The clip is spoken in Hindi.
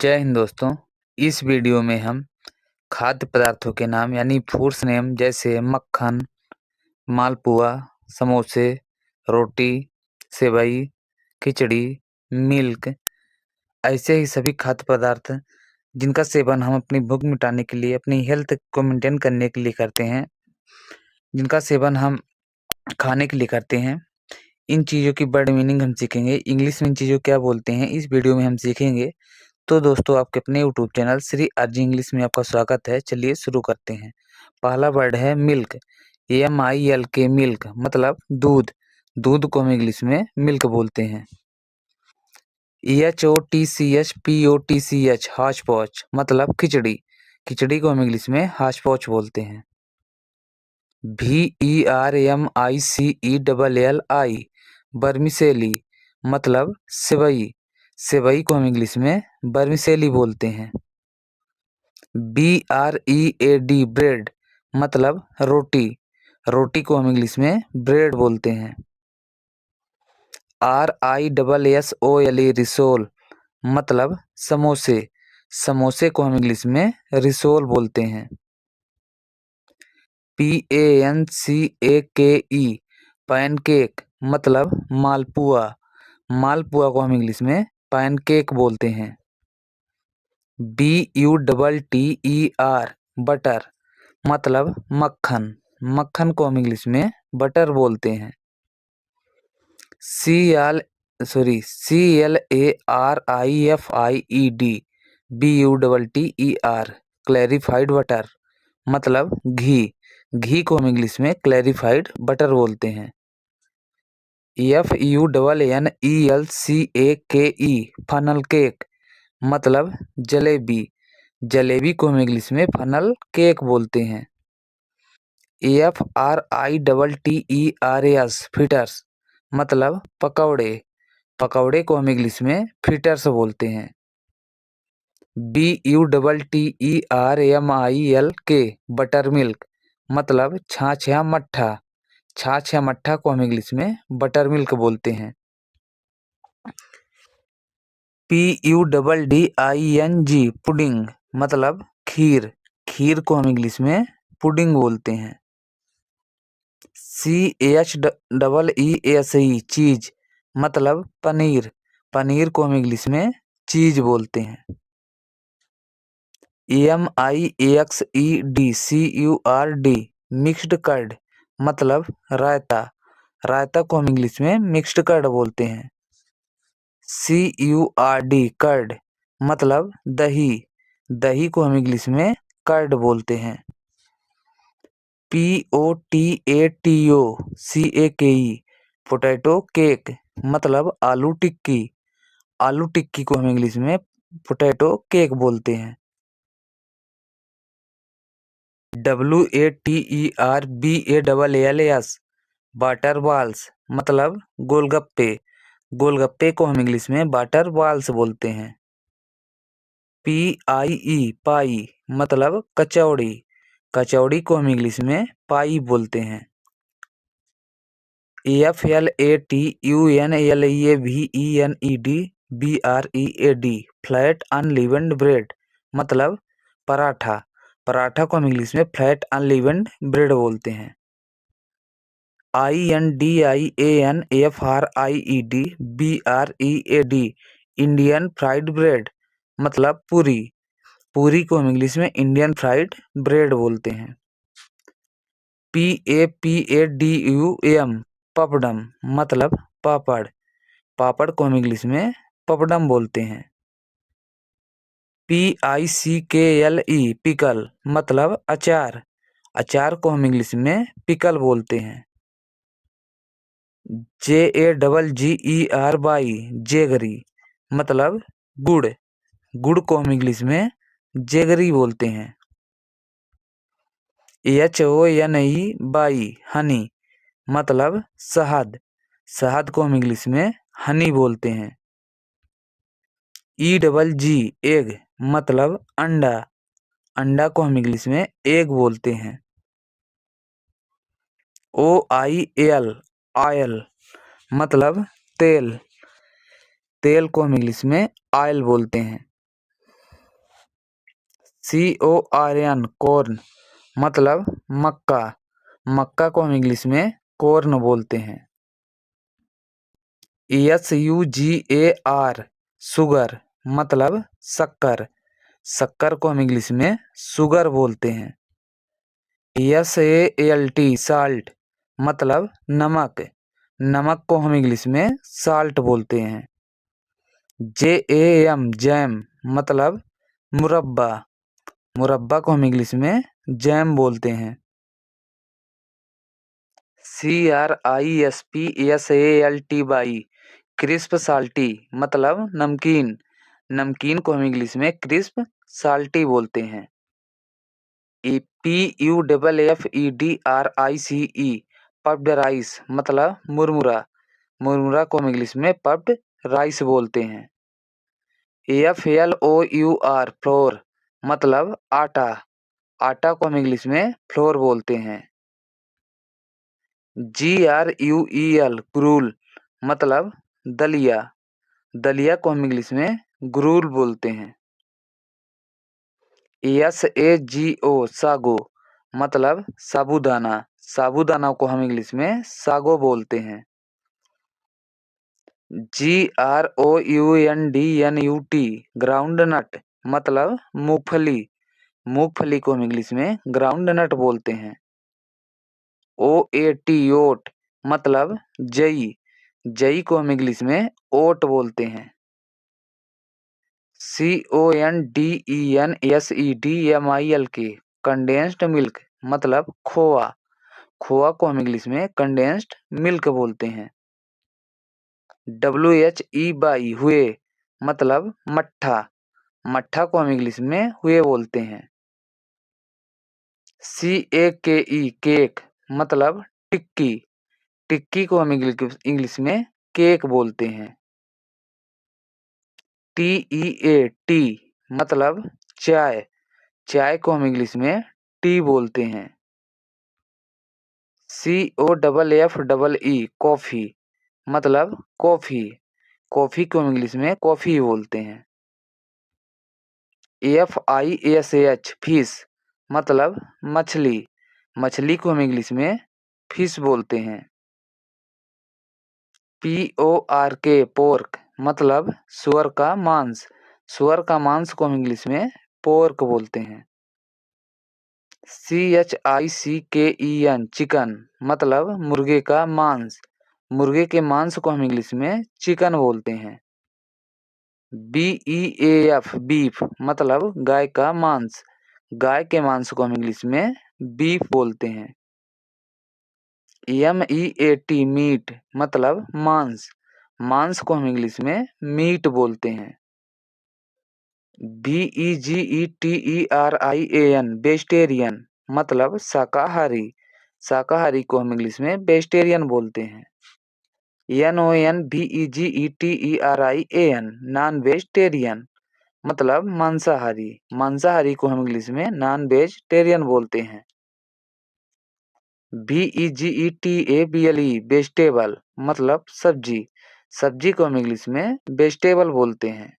जय हिंद दोस्तों। इस वीडियो में हम खाद्य पदार्थों के नाम यानी फूड्स नेम जैसे मक्खन, मालपुआ, समोसे, रोटी, सेवई, खिचड़ी, मिल्क ऐसे ही सभी खाद्य पदार्थ जिनका सेवन हम अपनी भूख मिटाने के लिए, अपनी हेल्थ को मेंटेन करने के लिए करते हैं, जिनका सेवन हम खाने के लिए करते हैं। इन चीज़ों की वर्ड मीनिंग हम सीखेंगे। इंग्लिश में इन चीज़ों को क्या बोलते हैं, इस वीडियो में हम सीखेंगे। तो दोस्तों, आपके अपने YouTube channel Shri RG English में आपका स्वागत है। चलिए शुरू करते हैं। पहला वर्ड है मिल्क, MILK, मिल्क मतलब दूध। दूध को हम इंग्लिश में मिल्क बोलते हैं। HOTCHPOTCH, हाच पॉच मतलब खिचड़ी। खिचड़ी को हम इंग्लिश में हाच पॉच बोलते हैं। VERMICELLI, बर्मिसेली मतलब सेवई। सेवई को हम इंग्लिश में बर्मिसेली बोलते हैं। BREAD, ब्रेड मतलब रोटी। रोटी को हम इंग्लिश में ब्रेड बोलते हैं। RISSOLE, रिसोल मतलब समोसे। समोसे को हम इंग्लिश में रिसोल बोलते हैं। PANCAKE, पैनकेक मतलब मालपुआ। मालपुआ को हम इंग्लिश में पैनकेक बोलते हैं। BUTTER, बटर मतलब मक्खन। मक्खन को हम इंग्लिश में बटर बोलते हैं। CLARIFIED, BUTTER, क्लैरिफाइड बटर मतलब घी। घी को हम इंग्लिश में क्लैरिफाइड बटर बोलते हैं। FUNNELCAKE, फनल केक मतलब जलेबी। जलेबी को हम इंग्लिश में फनल केक बोलते हैं। FRITTERS, फ्रिटर्स मतलब पकौड़े। पकौड़े को हम इंग्लिश में फ्रिटर्स बोलते हैं। BUTTERMILK, बटर मिल्क मतलब छाछ या मट्ठा। छाछ या मट्ठा को हम इंग्लिश में बटर मिल्क बोलते हैं। PUDDING, पुडिंग मतलब खीर। खीर को हम इंग्लिश में पुडिंग बोलते हैं। CHEESE, चीज मतलब पनीर। पनीर को हम इंग्लिश में चीज बोलते हैं। MIXEDCURD, मिक्स्ड कर्ड मतलब रायता। रायता को हम इंग्लिश में मिक्स्ड कर्ड बोलते हैं। CURD, कर्ड मतलब दही। दही को हम इंग्लिश में कर्ड बोलते हैं। POTATOCAKE, पोटैटो केक मतलब आलू टिक्की। आलू टिक्की को हम इंग्लिश में पोटैटो केक बोलते हैं। WATERBALLS, वाटर बॉल्स मतलब गोलगप्पे। गोलगप्पे को हम इंग्लिश में वाटर बॉल्स बोलते हैं। PIE, पाई मतलब कचौड़ी। कचौड़ी को हम इंग्लिश में पाई बोलते हैं। FLATUNLAVENED, फ्लैट अनलीवेंड ब्रेड मतलब पराठा। पराठा को हम इंग्लिश में फ्लैट अनलीवेंड ब्रेड बोलते हैं। INDIANFRIED, BREAD, Indian fried bread मतलब पूरी। पूरी को हम इंग्लिश में इंडियन फ्राइड ब्रेड बोलते हैं। PAPADUM, पपडम मतलब पापड़। पापड़ को हम इंग्लिश में पपडम बोलते हैं। PICKLE, पिकल मतलब अचार। अचार को हम इंग्लिश में पिकल बोलते हैं। JAGGERY, जेगरी मतलब गुड़। गुड़ को हम इंग्लिश में जेगरी बोलते हैं। HONEY, हनी मतलब शहद। शहद को हम इंग्लिश में हनी बोलते हैं। EGG, एग मतलब अंडा। अंडा को हम इंग्लिश में एग बोलते हैं। OIL, ऑयल मतलब तेल। तेल को हम इंग्लिश में ऑयल बोलते हैं। CORN कॉर्न मतलब मक्का। मक्का को हम इंग्लिश में कॉर्न बोलते हैं। SUGAR शुगर मतलब शक्कर। शक्कर को हम इंग्लिश में शुगर बोलते हैं। SALT साल्ट मतलब नमक। नमक को हम इंग्लिश में साल्ट बोलते हैं। JAM जैम मतलब मुरब्बा। मुरब्बा को हम इंग्लिश में जैम बोलते हैं। CRISPSALT क्रिस्प साल्टी मतलब नमकीन। नमकीन को हम इंग्लिश में क्रिस्प साल्टी बोलते हैं। PUFFEDRICE पफ्ड राइस मतलब मुरमुरा। मुरमुरा को हम इंग्लिश में पफ्ड राइस बोलते हैं। FLOUR फ्लोर मतलब आटा। आटा को हम इंग्लिश में फ्लोर बोलते हैं। GRUEL ग्रूल मतलब दलिया। दलिया को हम इंग्लिश में ग्रूल बोलते हैं। SAGO सागो मतलब साबूदाना। साबूदाना को हम इंग्लिश में सागो बोलते हैं। GROUNDNUT ग्राउंडनट मतलब मूंगफली। मूंगफली को हम इंग्लिश में ग्राउंडनट बोलते हैं। OAT ओट मतलब जई। जई को हम इंग्लिश में ओट बोलते हैं। CONDENSEDMILK कंडेंस्ड मिल्क मतलब खोआ। खोआ को हम इंग्लिश में कंडेंस्ड मिल्क बोलते हैं। WHE हुए मतलब मट्ठा। मट्ठा को हम इंग्लिश में हुए बोलते हैं। CAKE केक मतलब टिक्की। टिक्की को हम इंग्लिश में केक बोलते हैं। TEA टी मतलब चाय। चाय को हम इंग्लिश में टी बोलते हैं। COFFEE कॉफी मतलब कॉफी। कॉफी को हम इंग्लिश में कॉफी बोलते हैं। FISH फिश मतलब मछली। मछली को हम इंग्लिश में फिश बोलते हैं। PORK पोर्क मतलब सुअर का मांस। सुअर का मांस को हम इंग्लिश में पोर्क बोलते हैं। CHICKEN चिकन मतलब मुर्गे का मांस। मुर्गे के मांस को हम इंग्लिश में चिकन बोलते हैं। BEAF बीफ मतलब गाय का मांस। गाय के मांस को हम इंग्लिश में बीफ बोलते हैं। MEAT मीट मतलब मांस। मांस को हम इंग्लिश में मीट बोलते हैं। VEGETERIAN वेजिटेरियन मतलब शाकाहारी। शाकाहारी को हम इंग्लिश में वेजिटेरियन बोलते हैं। NONVEGETERIAN नॉन वेजिटेरियन मतलब मांसाहारी। मांसाहारी को हम इंग्लिश में नॉन वेजिटेरियन बोलते हैं। VEGETABLE वेजिटेबल मतलब सब्जी। सब्जी को हम इंग्लिश में वेजिटेबल बोलते हैं।